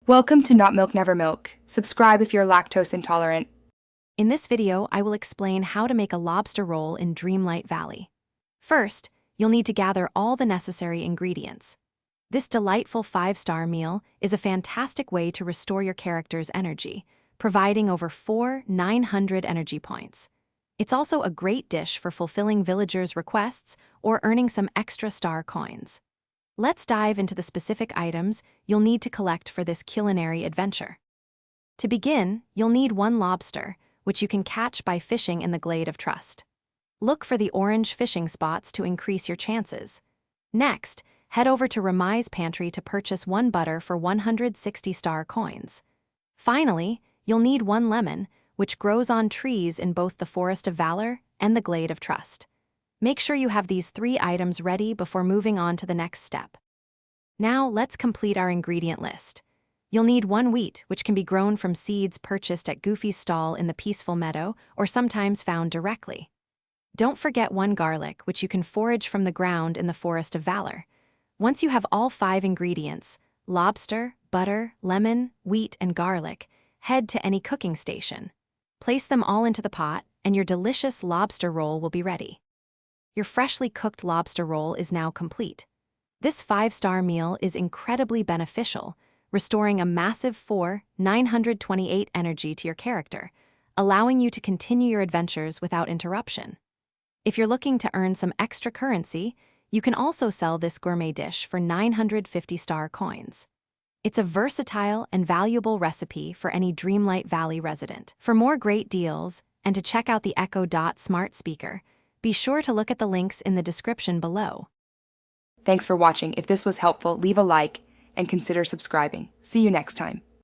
Welcome to Not Milk Never Milk. Subscribe if you're lactose intolerant. In this video, I will explain how to make a lobster roll in Dreamlight Valley. First, you'll need to gather all the necessary ingredients. This delightful 5-star meal is a fantastic way to restore your character's energy, providing over 900 energy points. It's also a great dish for fulfilling villagers' requests or earning some extra star coins. Let's dive into the specific items you'll need to collect for this culinary adventure. To begin, you'll need 1 lobster, which you can catch by fishing in the Glade of Trust. Look for the orange fishing spots to increase your chances. Next, head over to Remai's Pantry to purchase 1 butter for 160 star coins. Finally, you'll need 1 lemon, which grows on trees in both the Forest of Valor and the Glade of Trust. Make sure you have these 3 items ready before moving on to the next step. Now, let's complete our ingredient list. You'll need 1 wheat, which can be grown from seeds purchased at Goofy's stall in the Peaceful Meadow or sometimes found directly. Don't forget 1 garlic, which you can forage from the ground in the Forest of Valor. Once you have all 5 ingredients, lobster, butter, lemon, wheat, and garlic, head to any cooking station. Place them all into the pot, and your delicious lobster roll will be ready. Your freshly cooked lobster roll is now complete. This 5-star meal is incredibly beneficial, restoring a massive 928 energy to your character, allowing you to continue your adventures without interruption. If you're looking to earn some extra currency, you can also sell this gourmet dish for 950 star coins. It's a versatile and valuable recipe for any Dreamlight Valley resident. For more great deals and to check out the Echo Dot smart speaker, be sure to look at the links in the description below. Thanks for watching. If this was helpful, leave a like and consider subscribing. See you next time.